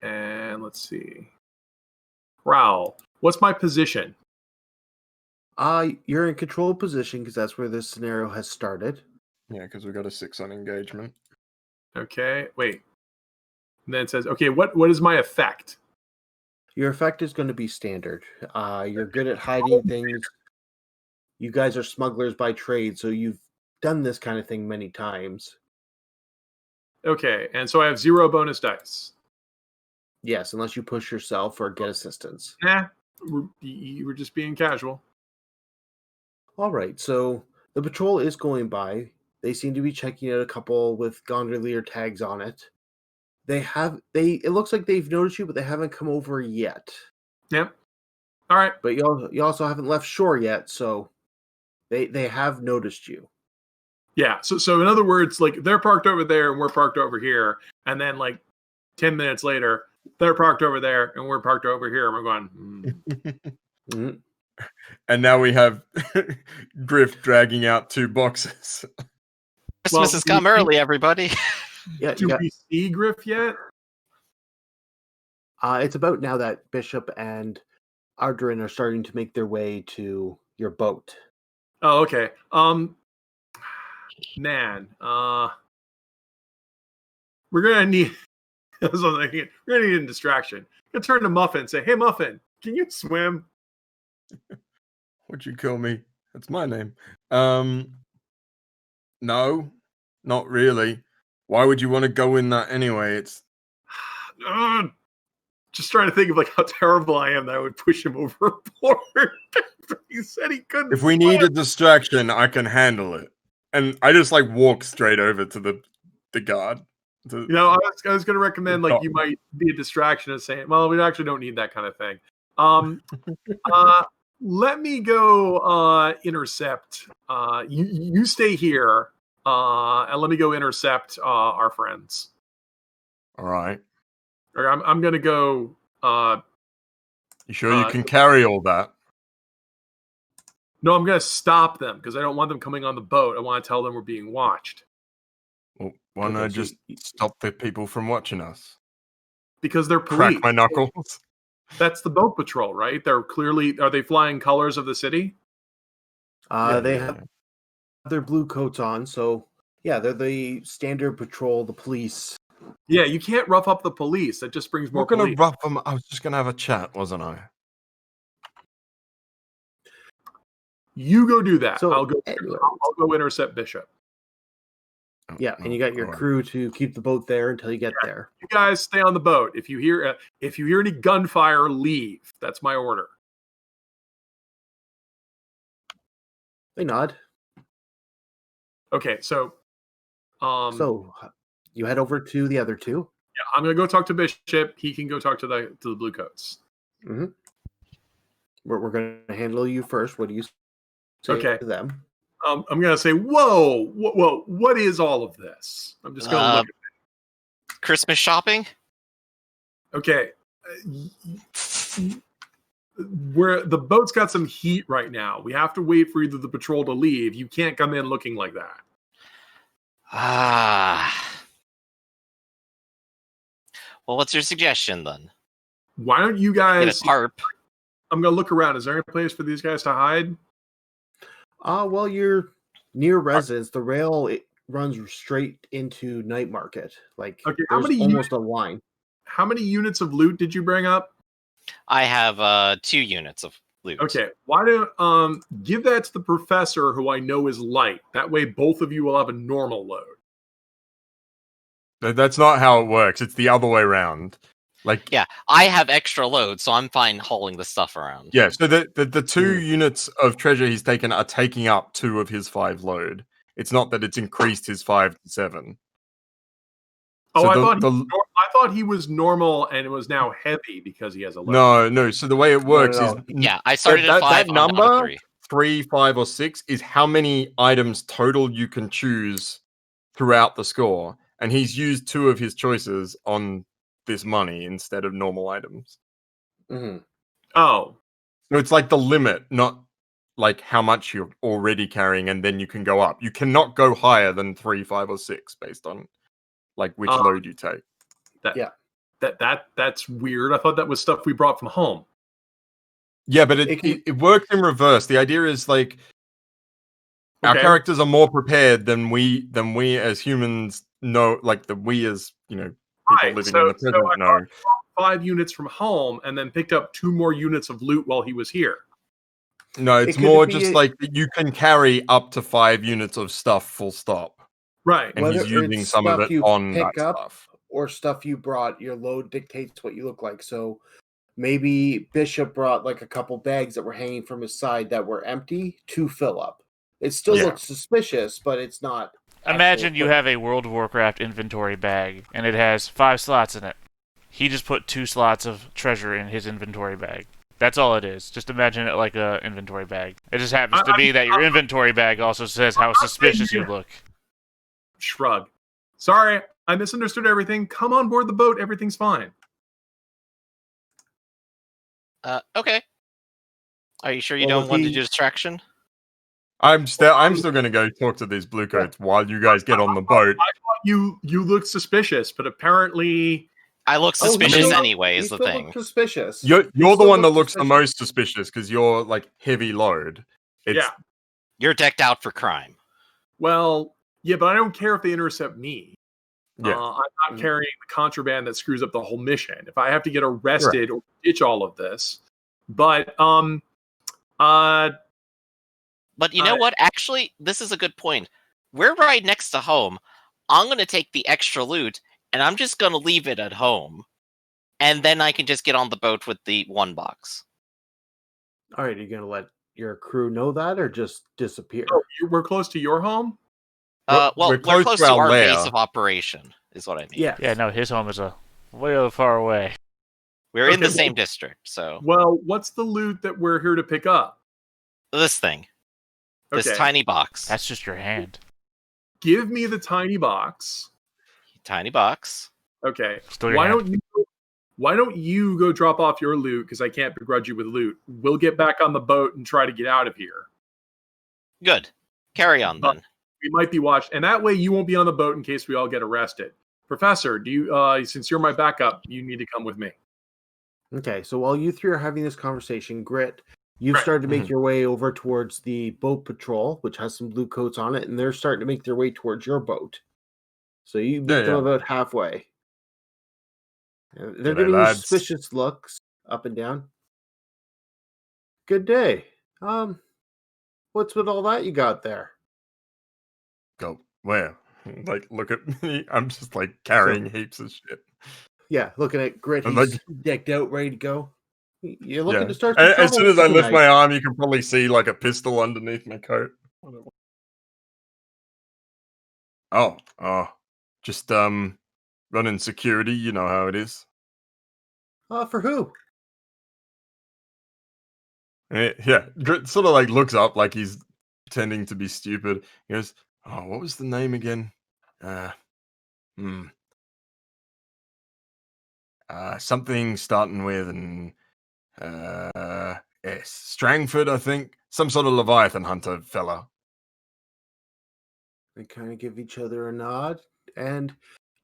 and let's see. Prowl. What's my position? You're in control position because that's where this scenario has started. Yeah, because we got a 6 on engagement. Okay, wait. And then it says, okay, what is my effect? Your effect is going to be standard. You're good at hiding things. You guys are smugglers by trade, so you've done this kind of thing many times. Okay, and so I have 0 bonus dice. Yes, unless you push yourself or get assistance. Nah, we're just being casual. All right, so the patrol is going by. They seem to be checking out a couple with gondolier tags on it. It looks like they've noticed you, but they haven't come over yet. Yep. All right. But you also haven't left shore yet, so they have noticed you. Yeah. So in other words, like they're parked over there and we're parked over here, and then like 10 minutes later, they're parked over there and we're parked over here, and we're going. And now we have Griff dragging out 2 boxes. Christmas has come early, everybody. Yeah. Do we see Griff yet? It's about now that Bishop and Ardrin are starting to make their way to your boat. Oh, okay. Man, we're gonna need. We're gonna need a distraction. I'm gonna turn to Muffin and say, "Hey, Muffin, can you swim?" What'd you call me? That's my name. No, not really. Why would you want to go in that anyway? It's just trying to think of like how terrible I am that I would push him overboard. He said he couldn't. If we need a distraction, I can handle it. And I just like walk straight over to the guard. I was going to recommend like you might be a distraction of saying, well, we actually don't need that kind of thing. Let me go intercept. You stay here, and let me go intercept our friends. All right. Or I'm going to go. You sure you can carry all that? No, I'm going to stop them because I don't want them coming on the boat. I want to tell them we're being watched. Well, why don't I just stop the people from watching us? Because they're police. Crack my knuckles. That's the boat patrol, right? They're clearly, are they flying colors of the city? They have their blue coats on, so yeah, they're the standard patrol, the police. Yeah, you can't rough up the police. That just brings more Not going police. to rough them. I was just going to have a chat, wasn't I? You go do that. So, I'll go intercept Bishop. Yeah, and you got your crew to keep the boat there until you get there. You guys stay on the boat. If you hear any gunfire, leave. That's my order. They nod. Okay, so so you head over to the other two. Yeah, I'm gonna go talk to Bishop. He can go talk to the blue coats. Mm-hmm. We're going to handle you first. What do you say to them? I'm gonna say, whoa, what is all of this? I'm just gonna look at it. Christmas shopping. Okay, where the boat's got some heat right now. We have to wait for either the patrol to leave. You can't come in looking like that. Well, what's your suggestion then? Why don't you guys get a tarp? I'm gonna look around. Is there any place for these guys to hide? Well, you're near residence. The rail runs straight into night market. Like, okay, there's almost a line. How many units of loot did you bring up? I have 2 units of loot. Okay, why don't give that to the professor, who I know is light. That way, both of you will have a normal load. That's not how it works. It's the other way around. Like, yeah, I have extra load, so I'm fine hauling the stuff around. Yeah, so the 2 units of treasure he's taken are taking up 2 of his 5 load. It's not that it's increased his 5 to 7. Oh, So I thought he was normal and it was now heavy because he has a load. No. So the way it works is I started at 5. That number 3, 5, or 6 is how many items total you can choose throughout the score, and he's used 2 of his choices on this money instead of normal items. Mm-hmm. Oh, so it's like the limit, not like how much you're already carrying, and then you can go up. You cannot go higher than 3, 5, or 6 based on like which load you take. That's weird. I thought that was stuff we brought from home. Yeah, but it works in reverse. The idea is like our characters are more prepared than we as humans know, like we as people living in the present know. 5 units from home and then picked up 2 more units of loot while he was here. No, it's more just like you can carry up to 5 units of stuff, full stop. Right. And he's using some of it on that stuff. Or stuff you brought, your load dictates what you look like. So maybe Bishop brought like a couple bags that were hanging from his side that were empty to fill up. It still looks suspicious, but it's not. Imagine you have a World of Warcraft inventory bag, and it has 5 slots in it. He just put 2 slots of treasure in his inventory bag. That's all it is. Just imagine it like a inventory bag. It just happens to be that your inventory bag also says how suspicious you look. Shrug. Sorry, I misunderstood everything. Come on board the boat. Everything's fine. Okay. Are you sure you don't want to do distraction? I'm still going to go talk to these blue coats while you guys get on the boat. I thought you looked suspicious, but apparently I look suspicious anyway. Is the thing. Suspicious. You're the one that looks the most suspicious because you're like heavy load. You're decked out for crime. Well, yeah, but I don't care if they intercept me. Yeah. I'm not carrying the contraband that screws up the whole mission. If I have to get arrested or ditch all of this, but you know what? Actually, this is a good point. We're right next to home. I'm going to take the extra loot, and I'm just going to leave it at home. And then I can just get on the boat with the 1 box. All right, are you going to let your crew know that or just disappear? Oh, we're close to your home? We're close to our base of operation, is what I mean. Yeah, no, his home is way far away. We're in the same district, so... Well, what's the loot that we're here to pick up? This thing. This tiny box. That's just your hand. Give me the tiny box. Tiny box. Okay. Why don't you go drop off your loot, because I can't begrudge you with loot. We'll get back on the boat and try to get out of here. Good. Carry on, then. We might be watched, and that way you won't be on the boat in case we all get arrested. Professor, do you? Since you're my backup, you need to come with me. Okay, so while you three are having this conversation, Grit, you've started to make your way over towards the boat patrol, which has some blue coats on it, and they're starting to make their way towards your boat. So you meet them about halfway. They're giving you suspicious looks up and down. Good day. What's with all that you got there? Go where? Like, look at me. I'm just like carrying heaps of shit. Yeah, looking at Grit, he's like, decked out, ready to go. You're looking to start some trouble as soon as I lift tonight. my arm, you can probably see like a pistol underneath my coat. Oh, just running security. You know how it is. For who? Yeah, Grit sort of like looks up like he's pretending to be stupid. He goes, "Oh, what was the name again? Something starting with an S. Strangford, I think. Some sort of Leviathan hunter fella." They kind of give each other a nod and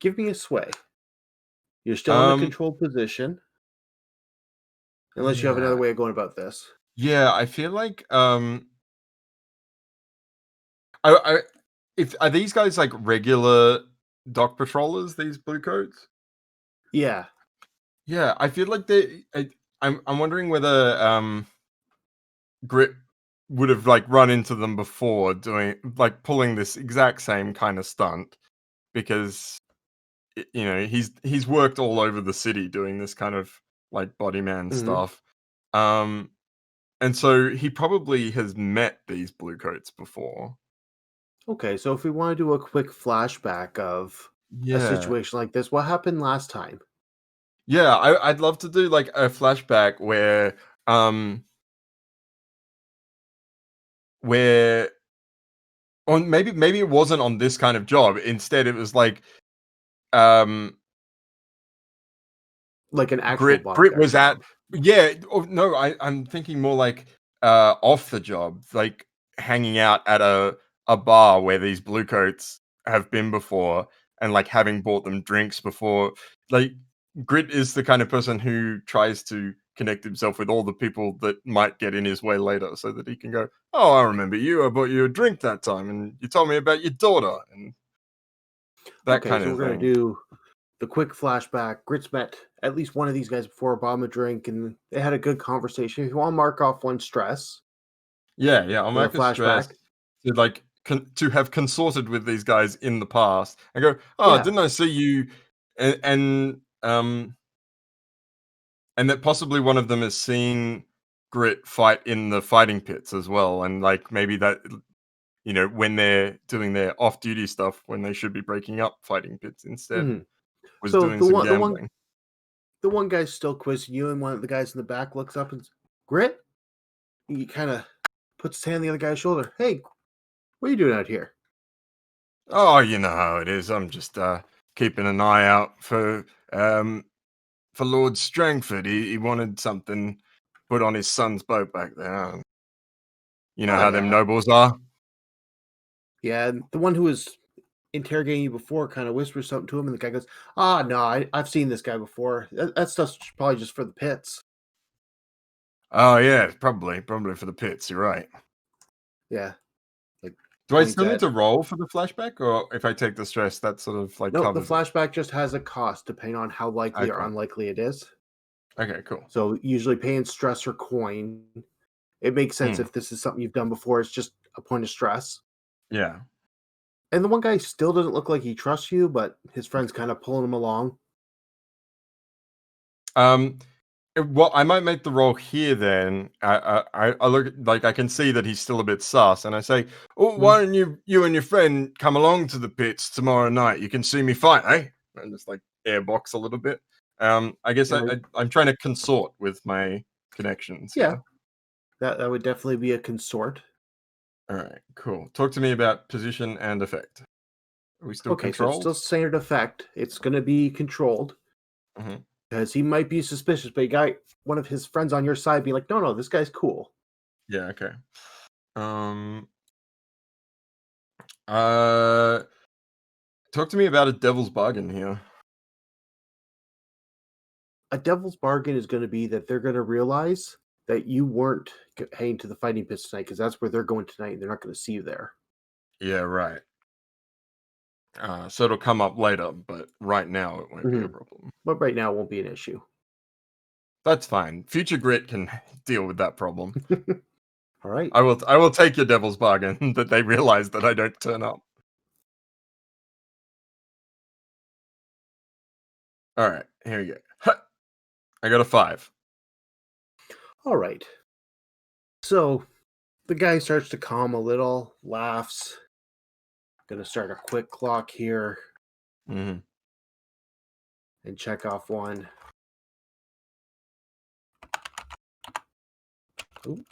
give me a sway. You're still in a controlled position, unless you have another way of going about this. Yeah, I feel like I if are these guys like regular dock patrollers? These blue coats? Yeah. Yeah, I feel like I'm wondering whether Grit would have like run into them before doing like pulling this exact same kind of stunt, because you know he's worked all over the city doing this kind of like body man stuff, and so he probably has met these blue coats before. Okay, so if we want to do a quick flashback of a situation like this, what happened last time? Yeah, I'd love to do like a flashback where on maybe it wasn't on this kind of job. Instead, it was like an actual Grit was job. No, I'm thinking more like off the job, like hanging out at a bar where these blue coats have been before, and like having bought them drinks before. Like Grit is the kind of person who tries to connect himself with all the people that might get in his way later, so that he can go, "Oh, I remember you. I bought you a drink that time, and you told me about your daughter," and that kind so of we're gonna thing. do the quick flashback. Grit's met at least one of these guys before, bought him a drink, and they had a good conversation. If you want to mark off one stress, Yeah, I'll for the make a stress flashback. to like to have consorted with these guys in the past and go, "Oh, Yeah. didn't I see you?" And that possibly one of them has seen Grit fight in the fighting pits as well, and like maybe that, you know, when they're doing their off-duty stuff, when they should be breaking up fighting pits instead, was So doing some gambling. the one guy's still quizzing you, and one of the guys in the back looks up and says, Grit? He kind of puts his hand on the other guy's shoulder. Hey, what are you doing out here? Oh, you know how it is. I'm just keeping an eye out for Lord Strangford. He wanted something put on his son's boat back there. You know how them nobles are? Yeah, and the one who was interrogating you before kind of whispers something to him, and the guy goes, no, I've seen this guy before. That stuff's probably just for the pits. Oh, yeah, probably for the pits, you're right. Yeah. Like, do I still need to roll for the flashback, or if I take the stress, that sort of like covers the flashback just has a cost depending on how likely or unlikely it is. Okay, cool. So usually paying stress or coin, it makes sense if this is something you've done before. It's just a point of stress. Yeah. And the one guy still doesn't look like he trusts you, but his friend's kind of pulling him along. Well, I might make the roll here then. I look like I can see that he's still a bit sus, and I say, "Oh, why don't you and your friend come along to the pits tomorrow night? You can see me fight, eh?" And just like airbox a little bit. I guess I'm trying to consort with my connections. Yeah, that would definitely be a consort. All right, cool. Talk to me about position and effect. Are we still controlled? So it's still standard effect. It's going to be controlled. Because he might be suspicious, but you got one of his friends on your side being like, no, this guy's cool. Yeah, okay. Talk to me about a devil's bargain here. a devil's bargain is going to be that they're going to realize that you weren't heading to the fighting pits tonight, because that's where they're going tonight, and they're not going to see you there. Yeah, right. So it'll come up later, but right now it won't be a problem. But right now it won't be an issue. That's fine. Future Grit can deal with that problem. All right. I will take your devil's bargain that they realize that I don't turn up. All right, here we go. I got a 5. All right. So the guy starts to calm a little, laughs. Gonna start a quick clock here. Mm-hmm. And check off one. Ooh.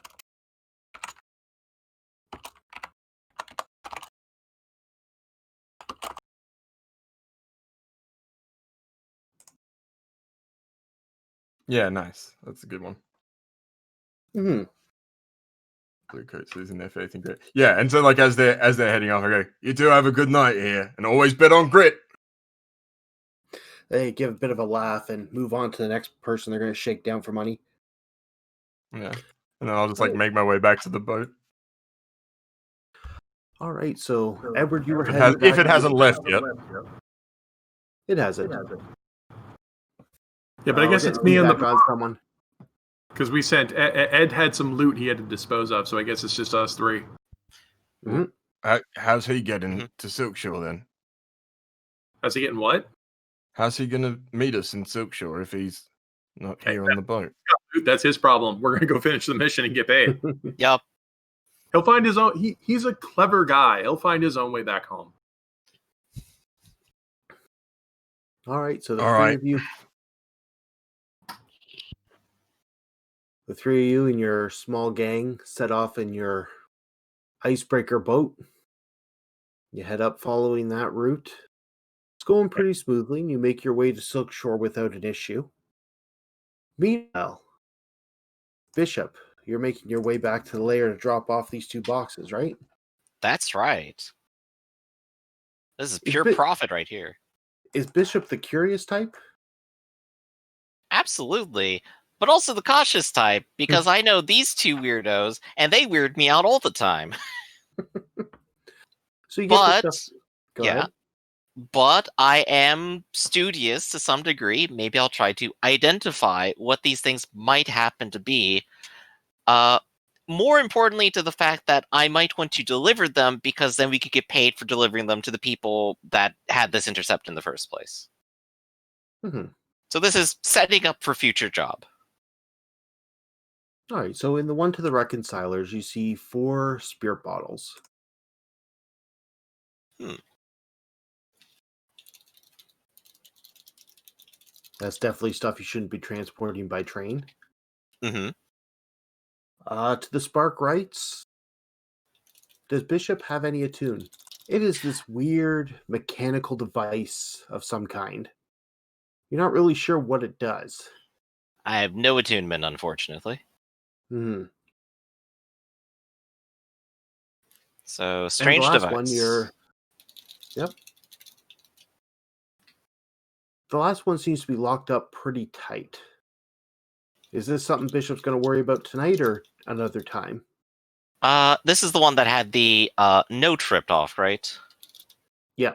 Yeah, nice. That's a good one. Mm-hmm. Blue coats losing their faith in grit. Yeah, and so like as they're heading off, I go, "You two have a good night here, and always bet on grit." They give a bit of a laugh and move on to the next person they're going to shake down for money. Yeah, and then I'll just make my way back to the boat. All right, so Edward, you were if it hasn't left yet. It hasn't. Yeah, but I guess it's me and on someone. Because we sent Ed had some loot he had to dispose of, so I guess it's just us 3. Mm-hmm. How's he getting to Silkshore then? How's he getting what? How's he gonna meet us in Silkshore if he's not here on the boat? That's his problem. We're gonna go finish the mission and get paid. Yep. He'll find his own. He's a clever guy. He'll find his own way back home. All right, so the three of you and your small gang set off in your icebreaker boat. You head up following that route. It's going pretty smoothly, and you make your way to Silkshore without an issue. Meanwhile, Bishop, you're making your way back to the lair to drop off these 2 boxes, right? That's right. This is pure profit right here. Is Bishop the curious type? Absolutely. But also the cautious type, because I know these 2 weirdos, and they weird me out all the time. So you get the stuff. Go ahead. But I am studious to some degree. Maybe I'll try to identify what these things might happen to be. More importantly, to the fact that I might want to deliver them, because then we could get paid for delivering them to the people that had this intercept in the first place. Mm-hmm. So this is setting up for future job. All right, so in the one to the reconcilers, you see 4 spirit bottles. That's definitely stuff you shouldn't be transporting by train. Mm-hmm. To the spark rights, does Bishop have any attune? It is this weird mechanical device of some kind. You're not really sure what it does. I have no attunement, unfortunately. Hmm. So, strange and the last device. One, Yep. The last one seems to be locked up pretty tight. Is this something Bishop's going to worry about tonight or another time? This is the one that had the note ripped off, right? Yeah.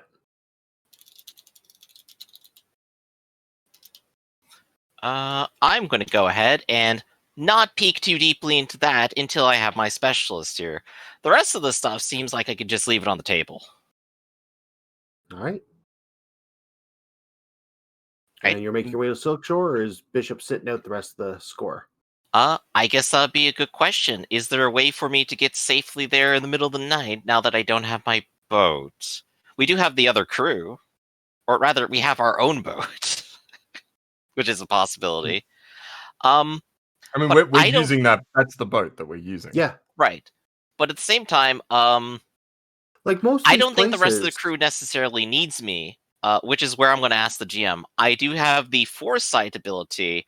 I'm going to go ahead and not peek too deeply into that until I have my specialist here. The rest of the stuff seems like I could just leave it on the table. All right. Right. And you're making your way to Silkshore, or is Bishop sitting out the rest of the score? I guess that'd be a good question. Is there a way for me to get safely there in the middle of the night now that I don't have my boat? We do have the other crew. Or rather, we have our own boat. Which is a possibility. I mean, we're using that. That's the boat that we're using. Yeah. Right. But at the same time, like most I don't think the rest of the crew necessarily needs me, which is where I'm going to ask the GM. I do have the foresight ability.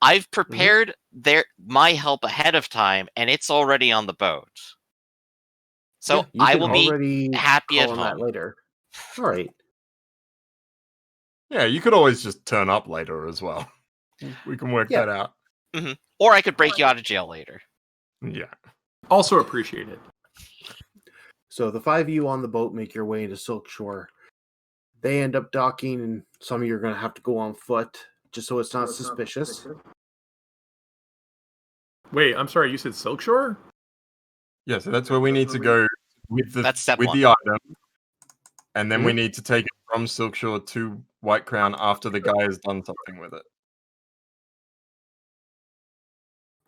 I've prepared my help ahead of time, and it's already on the boat. So I will be happy at home. That later. All right. Yeah, you could always just turn up later as well. We can work that out. Mm-hmm. Or I could break you out of jail later. Yeah. Also appreciated. So the 5 of you on the boat make your way into Silk Shore. They end up docking, and some of you are going to have to go on foot, just so it's not suspicious. Wait, I'm sorry, you said Silk Shore? Yeah, so that's where we need to go with the one. item. And then we need to take it from Silk Shore to White Crown after the guy has done something with it.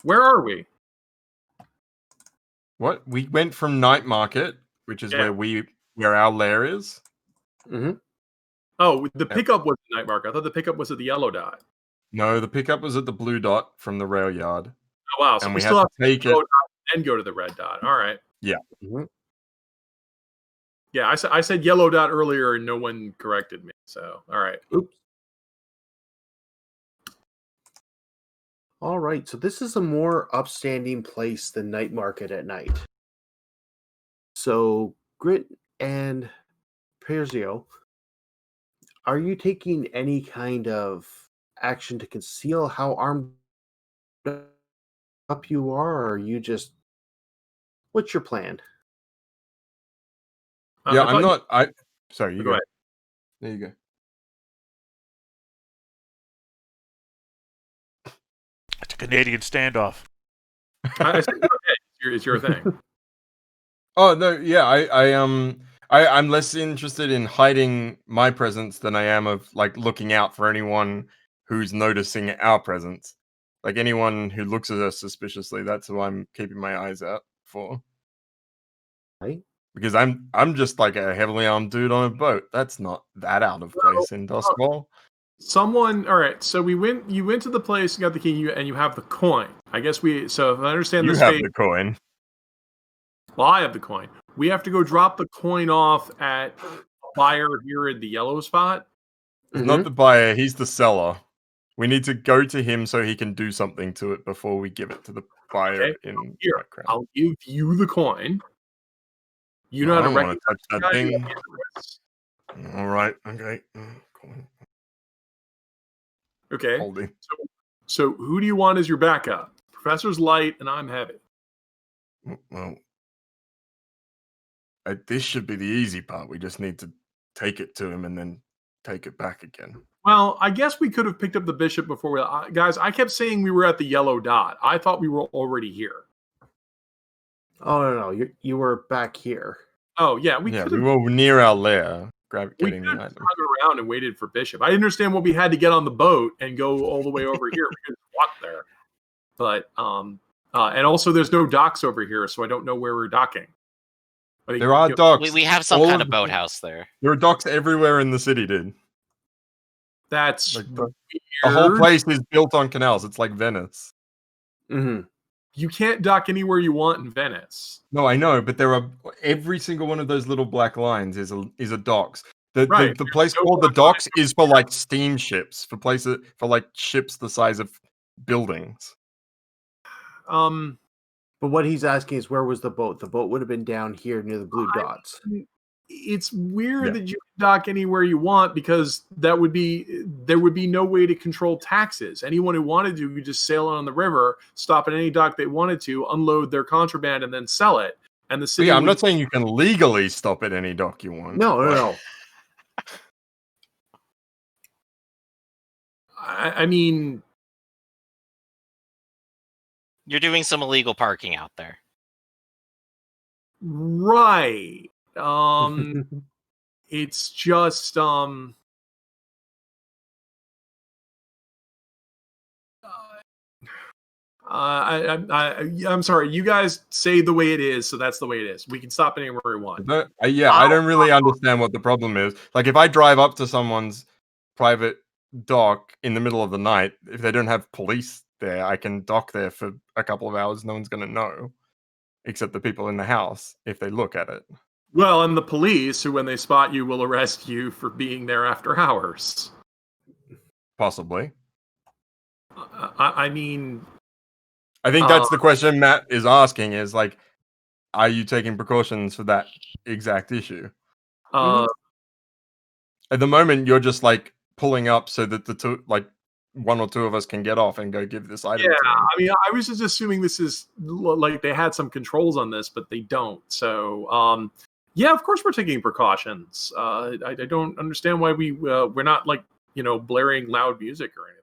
Where are we? What? We went from Night Market, which is where our lair is. Mm-hmm. Oh, the pickup was the Night Market. I thought the pickup was at the yellow dot. No, the pickup was at the blue dot from the rail yard. Oh, wow. So and we still have to take it and go to the red dot. All right. Yeah. Mm-hmm. Yeah, I said yellow dot earlier and no one corrected me. So, all right. Oops. All right. So this is a more upstanding place than Night Market at night. So Grit and Perzio, are you taking any kind of action to conceal how armed up you are, or are you just... What's your plan? Yeah, I'm not... Sorry, you go ahead. There you go. It's a Canadian standoff. I said, okay, it's your thing. Oh no, yeah, I'm less interested in hiding my presence than I am of like looking out for anyone who's noticing our presence. Like anyone who looks at us suspiciously, that's who I'm keeping my eyes out for. Right? Because I'm just like a heavily armed dude on a boat. That's not that out of place in Dustball. All right, so you went to the place, you got the key, and you have the coin. I guess so if I understand this, you have the coin. Well, I have the coin. We have to go drop the coin off at a buyer here in the yellow spot. He's not the buyer, he's the seller. We need to go to him so he can do something to it before we give it to the buyer in here. I'll give you the coin. You know how to recognize that thing. All right. Okay. Okay. Holding. So who do you want as your backup? Professor's light and I'm heavy. Well, this should be the easy part. We just need to take it to him and then take it back again. Well, I guess we could have picked up the bishop before guys, I kept saying we were at the yellow dot. I thought we were already here. Oh no, you were back here. Oh yeah, we were near our lair. Getting the item. Around and waited for bishop. I didn't understand what we had to get on the boat and go all the way over here. We could walk there, but and also there's no docks over here, so I don't know where we're docking. There are docks. We have some kind of boathouse there. There are docks everywhere in the city, dude. That's like the whole place is built on canals. It's like Venice. Mm-hmm. You can't dock anywhere you want in Venice. No, I know, but there are every single one of those little black lines is a docks. The place called the docks is for like steamships, for like ships the size of buildings. But what he's asking is, where was the boat? The boat would have been down here near the blue dots. It's weird that you can dock anywhere you want, because there would be no way to control taxes. Anyone who wanted to could just sail on the river, stop at any dock they wanted to, unload their contraband, and then sell it. And the city. I'm not saying you can legally stop at any dock you want. No. I mean, you're doing some illegal parking out there, right? It's just I'm sorry. You guys say the way it is, so that's the way it is. We can stop anywhere we want. I don't really understand what the problem is. Like, if I drive up to someone's private dock in the middle of the night, if they don't have police there, I can dock there for a couple of hours. No one's going to know, except the people in the house if they look at it. Well, and the police, who when they spot you will arrest you for being there after hours. Possibly. I mean, I think that's the question Matt is asking, is like, are you taking precautions for that exact issue? At the moment, you're just like pulling up so that the two, like, one or two of us can get off and go give this item. Yeah, to them. I mean, I was just assuming this is like they had some controls on this, but they don't. So, yeah, of course we're taking precautions. I don't understand why we're not like blaring loud music or anything.